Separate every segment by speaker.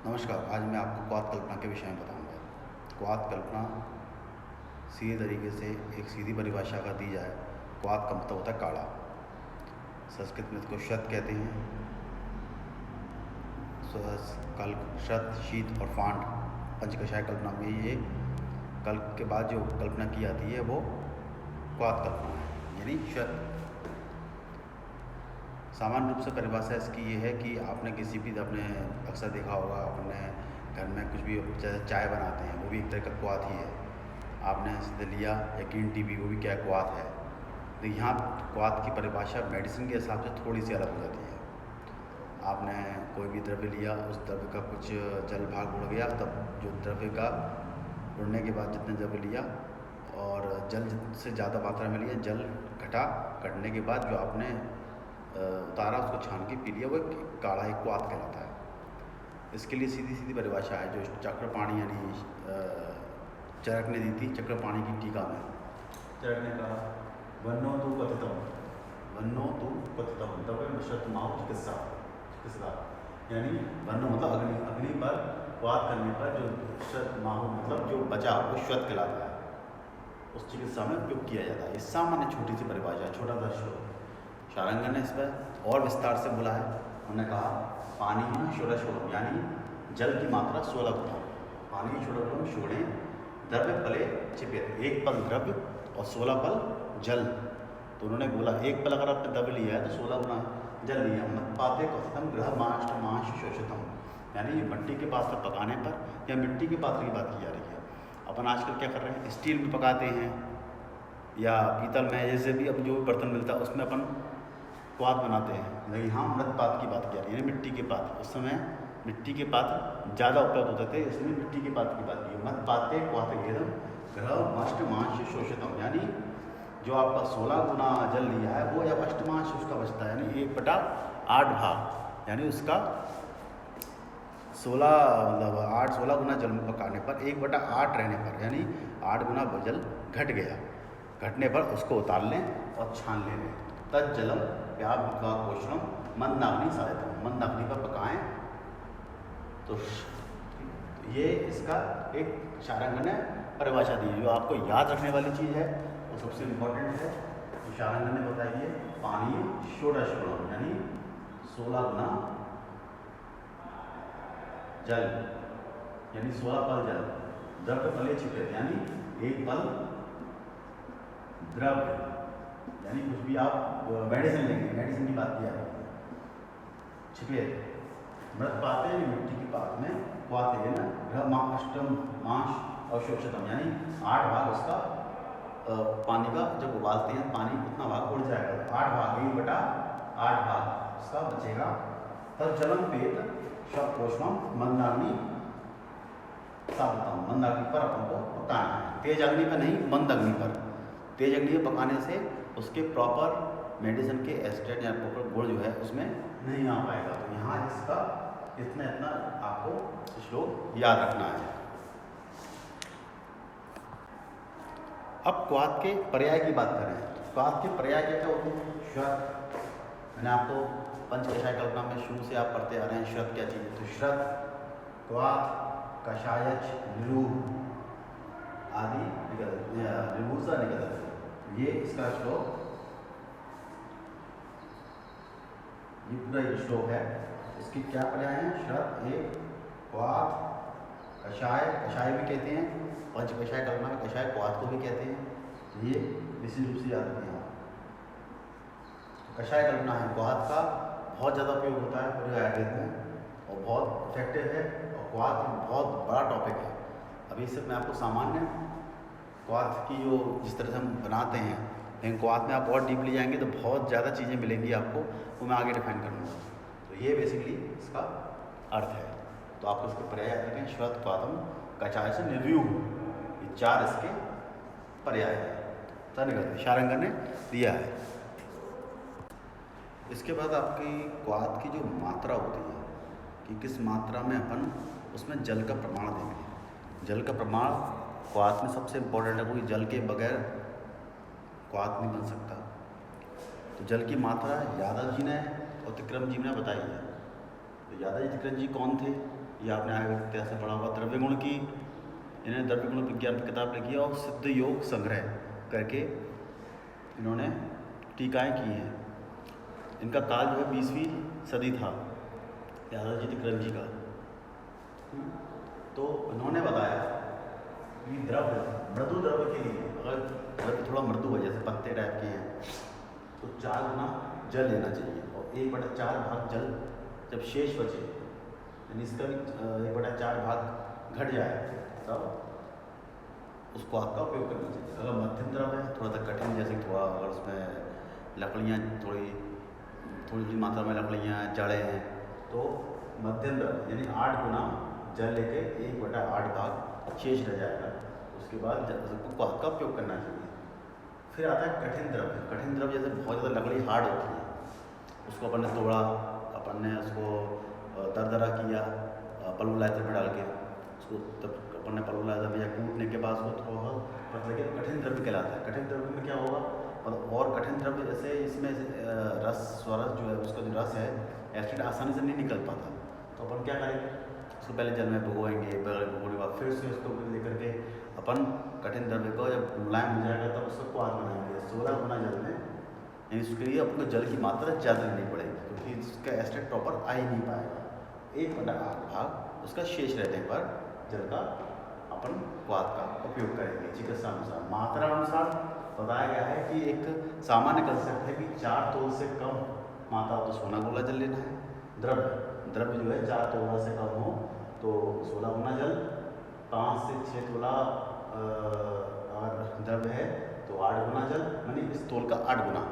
Speaker 1: नमस्कार। आज मैं आपको क्वाथ कल्पना के विषय में बताऊंगा। क्वाथ कल्पना सीधे तरीके से एक सीधी परिभाषा अगर दी जाए, क्वाथ का मतलब होता है काढ़ा। संस्कृत में इसको शत कहते हैं। कल्क, शत, शीत और फांड पंचकषाय कल्पना में ये कल्प के बाद जो कल्पना की जाती है वो क्वाथ कल्पना है, यानी शत। सामान्य रूप से परिभाषा इसकी ये है कि आपने किसी भी अपने अक्सर देखा होगा, अपने घर में कुछ भी जैसे चाय बनाते हैं वो भी एक तरह का क्वाथ ही है। आपने दलिया या ग्रीन टी भी, वो भी क्या क्वाथ है। तो यहाँ क्वाथ की परिभाषा मेडिसिन के हिसाब से थोड़ी सी अलग हो जाती है। आपने कोई भी द्रव्य लिया, उस द्रव्य का कुछ जल भाग उड़ गया, तब जो द्रव्य का उड़ने के बाद जितने द्रव्य लिया और जल से ज़्यादा मात्रा में लिया, जल घटने के बाद जो आपने उतारा उसको छान के पी लिया, वो काढ़ा एक क्वाथ कहलाता है। इसके लिए सीधी सीधी परिभाषा है जो चक्रपाणी यानी चरक ने दी थी, चक्रपाणी की टीका में। चरक ने कहा वन्नो तु कथितम तब नशतमाहु चिकित्सा, यानी वन्नो मतलब अग्नि, अग्नि पर क्वाथ करने पर जो शतमाहु मतलब जो बचा वो श्वत कहलाता है, उस चिकित्सा में उपयोग किया जाता है। इस सामान्य छोटी सी परिभाषा, छोटा सा श्लोक। शारंगन ने इस पर और विस्तार से बोला है। उन्होंने कहा पानी में 16 यानी जल की मात्रा 16 गुना। पानी 16 गुना छोड़ें, द्रव्य पले छिपे, एक पल द्रव्य और 16 पल जल। तो उन्होंने बोला एक पल अगर आपने द्रव्य लिया है तो 16 गुना जल लिया। मत पाते कथम ग्रह मांस शोषितम, यानी मिट्टी के पात्र पकाने पर या मिट्टी के पात्र की बात की जा रही है। अपन आजकल क्या कर रहे हैं, स्टील में पकाते हैं या पीतल में, जैसे भी अब जो बर्तन मिलता है उसमें अपन क्वाथ बनाते हैं। लेकिन यहाँ मृत पात्र की बात की जा रही है, मिट्टी के पात्र। उस समय मिट्टी के पात्र ज़्यादा उपलब्ध होते थे, इसलिए मिट्टी के पात्र की बात की। मत पाते क्वाथ गेदम ग्रह अष्टमांश शोषितम, यानी जो आपका 16 गुना जल लिया है वो जब अष्टमांश उसका बचता है, यानी 1/8 भाग, यानी उसका 16 गुना जल में पकाने पर 1/8 रहने पर, यानी 8 गुना जल घट गया। घटने पर उसको उतार लें और छान लें। तज जलम पोषणम मंदाग्नि साधितम, मंदाग्नि पर पकाएं। तो ये इसका एक शारंगन ने परिभाषा दी। जो आपको याद रखने वाली चीज़ है वो सबसे इम्पोर्टेंट है, तो शारंगन ने बताई है पानी 16 यानी 16 गुना जल, यानी 16 पल जल। द्रव्य पले छिपे, यानी एक पल द्रव्य, यानी कुछ भी आप मेडिसिन लेंगे, मेडिसिन की बात किया छिपे। मृत पाते मिट्टी की पात में क्वाथ है ना, ग्रह अष्टम मांस अवशोषितम, यानी 8 भाग उसका पानी का जब उबालते हैं पानी उतना भाग उड़ जाएगा, 8 भाग 1/8 भाग उसका बचेगा। तब जलम पेट शब पोषणम मंदाग्नि साधतम, मंद अग्नि पर अपन को पकाना है, तेज अग्नि पर नहीं, मंद अग्नि पर। तेज अग्नि पर पकाने से उसके प्रॉपर मेडिसिन के एस्टेट या प्रॉपर गुण जो है उसमें नहीं आ पाएगा। तो यहाँ इसका इतना आपको श्लोक याद रखना है। अब क्वाथ के पर्याय की बात करें। क्वाथ के पर्याय क्या होते हैं? श्रत, मैंने आपको पंचकषाय कल्पना में शुरू से आप पढ़ते आ रहे हैं, श्रत क्या चीज़ है। तो श्रत, क्वाथ, कषायच, निरूह आदि निकल, ये इसका श्लोक, ये पूरा ये श्लोक है। इसके क्या पर्याय हैं? श्रत एक, क्वाथ, कषाय, कषाय भी कहते हैं, पंचकषाय कल्पना में कषाय क्वाथ को भी कहते हैं। तो ये विशेष रूप से याद रखें आप। कषाय कल्पना है, क्वाथ का बहुत ज़्यादा उपयोग होता है पूरे आयुर्वेद में और बहुत इफेक्टिव है, और क्वाथ बहुत बड़ा टॉपिक है। अभी सिर्फ मैं आपको सामान्य क्वाथ की जो जिस तरह से हम बनाते हैं, लेकिन क्वाथ में आप और डीपली जाएंगे तो बहुत ज़्यादा चीज़ें मिलेंगी आपको, वो मैं आगे डिफाइन करूँगा। तो ये बेसिकली इसका अर्थ है। तो आपको इसके पर्याय याद रखें, श्रत, क्वाथम, कषाय से निर्व्यूह, ये 4 इसके पर्याय है। शारंगन ने दिया है। इसके बाद आपकी क्वाथ की जो मात्रा होती है कि किस मात्रा में अपन उसमें जल का प्रमाण देंगे। जल का प्रमाण क्वाथ में सबसे इम्पोर्टेंट है, क्योंकि जल के बगैर क्वाथ नहीं बन सकता। तो जल की मात्रा यादव जी ने और त्रिक्रम जी ने बताई है। तो यादव जी टिकरन जी कौन थे? ये आपने आगे इतिहास से पढ़ा होगा। द्रव्य गुण की इन्होंने द्रव्य गुण विज्ञान की किताब लिखी है और सिद्ध योग संग्रह करके इन्होंने टीकाएँ की हैं। इनका काल जो है 20वीं सदी था, यादव जी टिकरन जी का। तो इन्होंने बताया कि द्रव्य, मृदु द्रव्य के लिए, अगर द्रव्य थोड़ा मृदु है जैसे पत्ते टाइप के हैं, तो 4 गुना जल लेना चाहिए और 1/4 भाग जल जब शेष बचे, यानी इसका भी 1/4 भाग घट जाए, तब उसको आपका उपयोग करना चाहिए। अगर मध्यम द्रव्य है, थोड़ा सा कठिन, जैसे थोड़ा अगर उसमें लकड़ियाँ थोड़ी मात्रा में लकड़ियाँ जड़ें हैं, तो मध्यम द्रव्य यानी 8 गुना जल लेके 1/8 भाग शेष रह जाएगा, उसके बाद उसको क्वाथ का उपयोग करना चाहिए। फिर आता है कठिन द्रव्य। कठिन द्रव्य जैसे बहुत ज़्यादा लकड़ी हार्ड होती है, उसको अपन ने तोड़ा, अपन ने उसको दरदरा किया पल्वलाइजर में डाल के, उसको तब अपन ने पल्वलाइजर में या कूटने के बाद उसको थोड़ा पतले के कठिन द्रव्य कहलाता है। कठिन द्रव्य में क्या होगा, और कठिन द्रव्य जैसे इसमें रस स्वरस जो है, उसका जो रस है एसिड आसानी से नहीं निकल पाता, तो अपन क्या करेंगे, उसको पहले जल में भिगोएंगे, भिगोने के बाद फिर से उसको लेकर के अपन कठिन द्रव्य को जब मुलायम हो जाएगा तब उसको क्वाथ बनाएंगे 16 गुना जल में। यानी उसके लिए आपको जल की मात्रा ज़्यादा लेनी पड़ेगी, क्योंकि उसका एसिड प्रॉपर आ ही नहीं पाएगा। 1/8 भाग उसका शेष रहने पर जल का अपन क्वाथ का उपयोग करेंगे। चिकित्सा अनुसार, मात्रा अनुसार बताया गया है कि एक सामान्य कंसेप्ट है कि 4 तोल से कम मात्रा तो 16 गोला जल लेना है। द्रव्य जो है 4 तोला से कम हो तो 16 गुना जल, 5 से 6 तोला और द्रव्य है तो 8 गुना जल, यानी इस तोल का 8 गुना,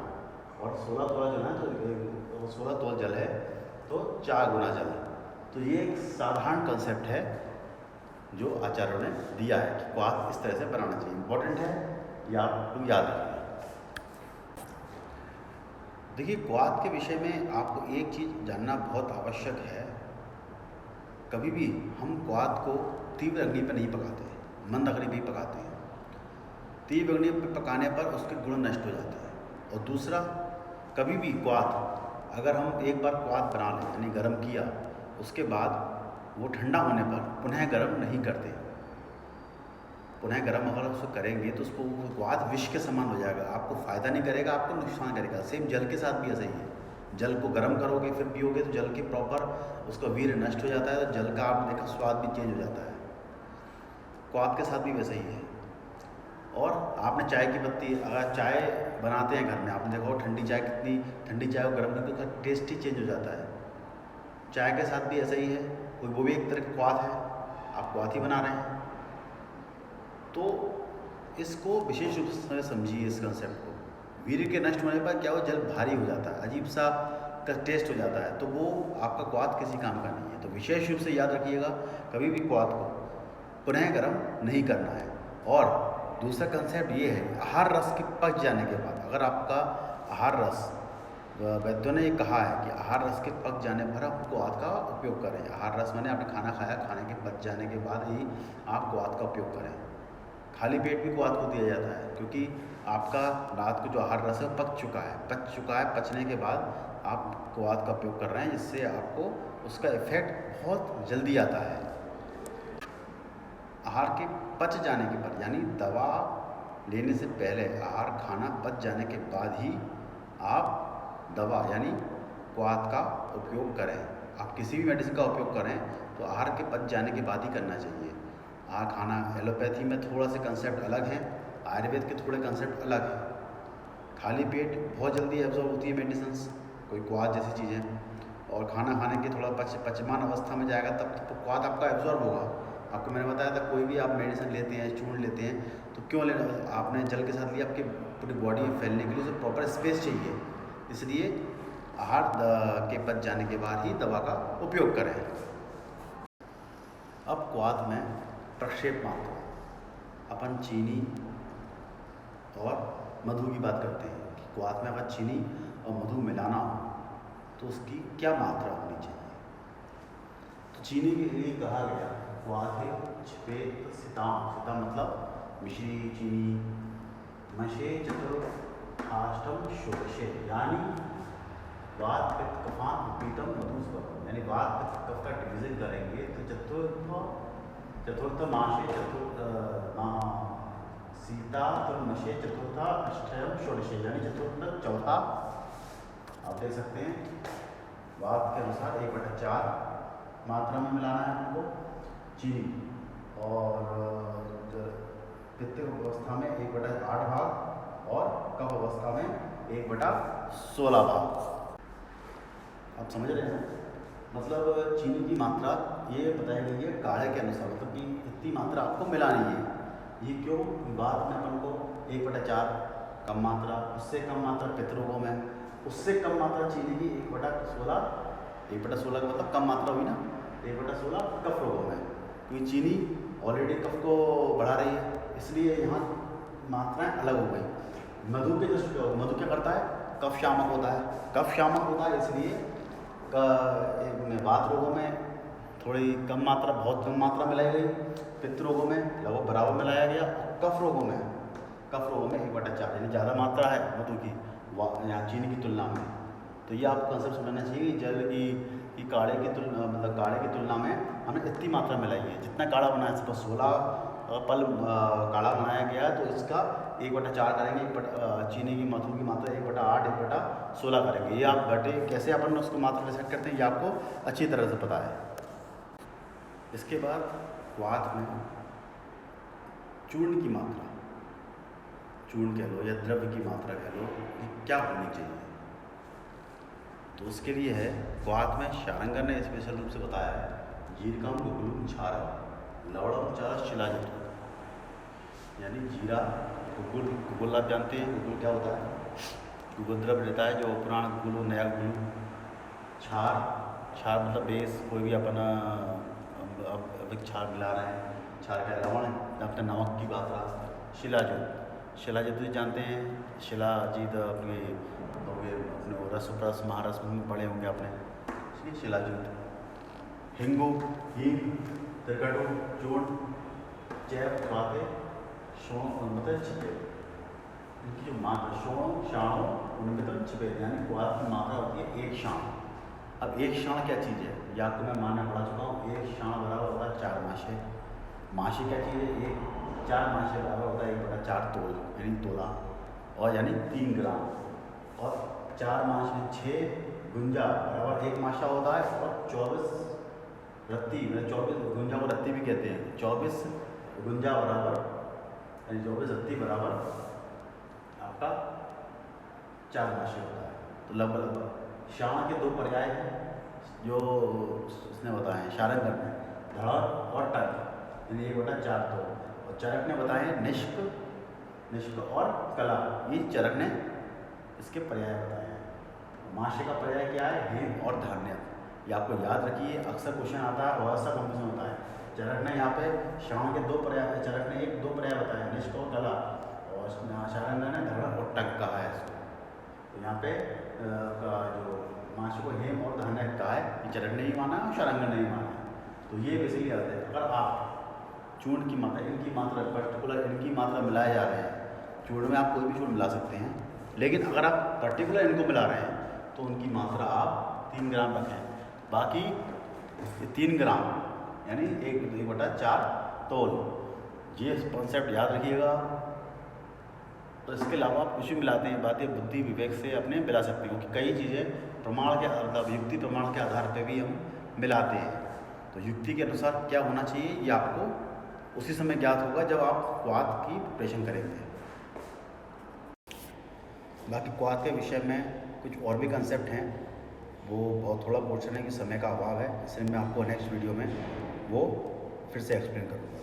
Speaker 1: और 16 तोला जो है तो 16 तोल जल है तो 4 गुना जल। तो ये एक साधारण कंसेप्ट है जो आचार्यों ने दिया है कि क्वाथ इस तरह से बनाना चाहिए। इंपॉर्टेंट है, ये आप लोग याद रखिए। देखिए, क्वाथ के विषय में आपको एक चीज़ जानना बहुत आवश्यक है। कभी भी हम क्वाथ को तीव्र अग्नि पर नहीं पकाते, मंद अग्नि पर ही पकाते हैं। तीव्र अग्नि पर पकाने पर उसके गुण नष्ट हो जाते हैं। और दूसरा, कभी भी क्वाथ अगर हम एक बार क्वाथ बना लें यानी गर्म किया, उसके बाद वो ठंडा होने पर पुनः गर्म नहीं करते। पुनः गर्म अगर उसको करेंगे तो उसको क्वाथ विष के समान हो जाएगा, आपको फ़ायदा नहीं करेगा, आपको नुकसान करेगा। सेम जल के साथ भी ऐसा ही है, जल को गर्म करोगे फिर पियोगे तो जल के प्रॉपर उसका वीर्य नष्ट हो जाता है, तो जल का आपने देखा स्वाद भी चेंज हो जाता है। क्वाथ के साथ भी वैसा ही है। और आपने चाय की पत्ती, अगर चाय बनाते हैं घर में, आपने देखा हो ठंडी चाय, कितनी ठंडी चाय को गर्म करके उसका टेस्ट ही चेंज हो जाता है। चाय के साथ भी ऐसा ही है, वो भी एक तरह का क्वाथ है, आप क्वाथ ही बना रहे हैं। तो इसको विशेष रूप से समझिए इस कंसेप्ट को। वीर्य के नष्ट होने पर क्या हो, जल भारी हो जाता है, अजीब सा का टेस्ट हो जाता है, तो वो आपका क्वाथ किसी काम का नहीं है। तो विशेष रूप से याद रखिएगा, कभी भी क्वाथ को पुनः गर्म नहीं करना है। और दूसरा कंसेप्ट ये है, आहार रस के पक जाने के बाद, अगर आपका आहार रस, वैद्यों ने ये कहा है कि आहार रस के पक जाने पर आप क्वाथ का उपयोग करें। आहार रस मैंने आपने खाना खाया, खाने के पच जाने के बाद ही आप क्वाथ का उपयोग करें। खाली पेट भी क्वाथ को दिया जाता है, क्योंकि आपका रात को जो आहार रस है पच चुका है, पचने के बाद आप क्वाथ का उपयोग कर रहे हैं, जिससे आपको उसका इफेक्ट बहुत जल्दी आता है। आहार के पच जाने के बाद, यानी दवा लेने से पहले आहार खाना पच जाने के बाद ही आप दवा यानी क्वाथ का उपयोग करें। आप किसी भी मेडिसिन का उपयोग करें तो आहार के पच जाने के बाद ही करना चाहिए। आहार खाना, एलोपैथी में थोड़ा से कंसेप्ट अलग है, आयुर्वेद के थोड़े कंसेप्ट अलग है। खाली पेट बहुत जल्दी एब्जॉर्ब होती है मेडिसिन, कोई क्वाथ जैसी चीज़ें, और खाना खाने के थोड़ा पचमान अवस्था में जाएगा तब तो क्वाथ आपका एब्जॉर्ब होगा। आपको मैंने बताया था, कोई भी आप मेडिसिन लेते हैं, चूर्ण लेते हैं, तो क्यों लेना, आपने जल के साथ लिया, आपकी पूरी बॉडी में फैलने के लिए उसे प्रॉपर स्पेस चाहिए, इसलिए आहार के पच जाने के बाद ही दवा का उपयोग करें। अब क्वाथ में प्रक्षेप मात्रा, अपन चीनी और मधु की बात करते हैं कि क्वाथ में अगर चीनी और मधु मिलाना हो तो उसकी क्या मात्रा होनी चाहिए। तो चीनी के लिए कहा गया क्वाथ छिपेत सिताम, सिताम मतलब मिश्री चीनी, मशे चतुर्थाष्टम षोडशे, यानी वात पित्त कफान पीतम मधुस्वरम, यानी वात पित्त कफ का डिवीजन करेंगे तो चतुर्थ माशे सीता तुर्मशे चतुर्था अष्टम षोडशे, यानी चतुर्थ चौथा। आप देख सकते हैं वात के अनुसार 1/4 मात्रा में मिलाना है हमको चीनी, और पित्त अवस्था में 1/8 भाग और कफ अवस्था में 1/16 भाग। आप समझ रहे हैं, मतलब चीनी की मात्रा ये बताई गई है काढ़े के अनुसार, मतलब कि इतनी मात्रा आपको मिलानी है। ये क्यों? बाद में अपन को 1/4 कम मात्रा, उससे कम मात्रा पितरोगों में, उससे कम मात्रा चीनी की 1/16 का मतलब कम मात्रा हुई ना, 1/16 कफ रोगों में, क्योंकि चीनी ऑलरेडी कफ को बढ़ा रही है, इसलिए यहाँ मात्राएं अलग हो गई। मधु के जो मधु क्या करता है? कफ शामक होता है, कफ शामक होता है, इसलिए वात रोगों में थोड़ी कम मात्रा, बहुत कम मात्रा मिलाई गई, पित्त रोगों में लगभग बराबर मिलाया गया, कफ रोगों में 1/4 यानी ज़्यादा मात्रा है मधु की यहाँ चीनी की तुलना में। तो ये आपको कंसेप्ट समझना चाहिए कि जल की काढ़े की तुलना, मतलब काढ़े की तुलना में हमने इतनी मात्रा मिलाई है। जितना काढ़ा बनाया, सपोज 16 पल काढ़ा बनाया गया है, तो इसका 1/4 करेंगे, चीनी की मधु की मात्रा 1/8 1/16 करेंगे। ये आप घटे कैसे अपन उसको मात्रा डिसाइड करते हैं, ये आपको अच्छी तरह से पता है। इसके बाद वात में चूर्ण की मात्रा, चूर्ण कह लो या द्रव्य की मात्रा कह लो, ये क्या होनी चाहिए? तो उसके लिए है वात में शारंगर ने स्पेशल रूप से बताया है, जीरकम गुगुलुम छारम लवणम चार शिलाजित, यानी जीरा गुगुल आप जानते हैं, गुगुल क्या होता है? गुगुल द्रव्य रहता है, जो पुराना गुगुल हो, नया गुगुल। छार मतलब बेस, कोई भी अपना अब छार मिला रहे हैं, छार का लवण अपने नमक की मात्रा। शिलाजित भी जानते हैं, शिलाजीत अपने रस महारस में पढ़े होंगे आपने, इसलिए शिलाजित। हिंगू, हींग, त्रिकटु, चूर्ण, जैव, बाते, शोण मतलब छिपे, इनकी जो मात्रा शोण शाण उनमें तो छिपे, यानी वात की मात्रा होती है 1 शाण। अब 1 शाण क्या चीज़ है, या आपको मैं मानना पढ़ा चुका हूँ, 1 शाण बराबर होता है 4 माशे। माशे क्या चीज़ है? 4 माशे बराबर होता है 1/4 तोल, यानी तोला, और यानी 3 ग्राम। और 4 माश में 6 गुंजा बराबर 1 माशा होता है, और 24 रत्ती, 24 गुंजा को रत्ती भी कहते हैं, 24 गुंजा बराबर यानी 24 रत्ती बराबर आपका 4 माशे होता है। तो लगभग शाण के 2 पर्याय हैं जो उसने बताए हैं, शारंगर ने, धड़ और टक, यानी 1/4 तो, और चरक ने बताए निष्क और कला, ये चरक ने इसके पर्याय बताए हैं। माशे का पर्याय क्या है? हेम और धान्य। ये आपको याद रखिए, अक्सर क्वेश्चन आता है और ऐसा कॉम्पिटिशन होता है। चरक ने यहाँ पे शाण के 2 पर्याय, चरक ने 1-2 पर्याय बताए, निष्क और कला, और शारंगर ने धड़ और टक कहा है इसको। तो यहाँ पे जो माशे को हेम और धान्य कहा है, ये चरक ने ही माना और शारंगर ने ही माना है। तो ये बेसिकली आता है, अगर आप चूर्ण की मात्रा, इनकी मात्रा पर्टिकुलर इनकी मात्रा मिलाए जा रहे हैं, चूर्ण में आप कोई भी चूर्ण मिला सकते हैं, लेकिन अगर आप पर्टिकुलर इनको मिला रहे हैं तो उनकी मात्रा आप 3 ग्राम रखें। बाकी 3 ग्राम यानी 1/4 तोल, ये कॉन्सेप्ट याद रखिएगा। तो इसके अलावा आप कुछ भी मिलाते हैं, बातें बुद्धि विवेक से अपने मिला सकते हो, क्योंकि कई चीज़ें प्रमाण के आधार, युक्ति प्रमाण के आधार पर भी हम मिलाते हैं। तो युक्ति के अनुसार क्या होना चाहिए, ये आपको उसी समय ज्ञात होगा जब आप क्वाथ की प्रिपरेशन करेंगे। बाकी क्वाथ के विषय में कुछ और भी कंसेप्ट हैं, वो बहुत थोड़ा पोर्शन है कि समय का अभाव है, इसलिए मैं आपको नेक्स्ट वीडियो में वो फिर से एक्सप्लेन करूँगा।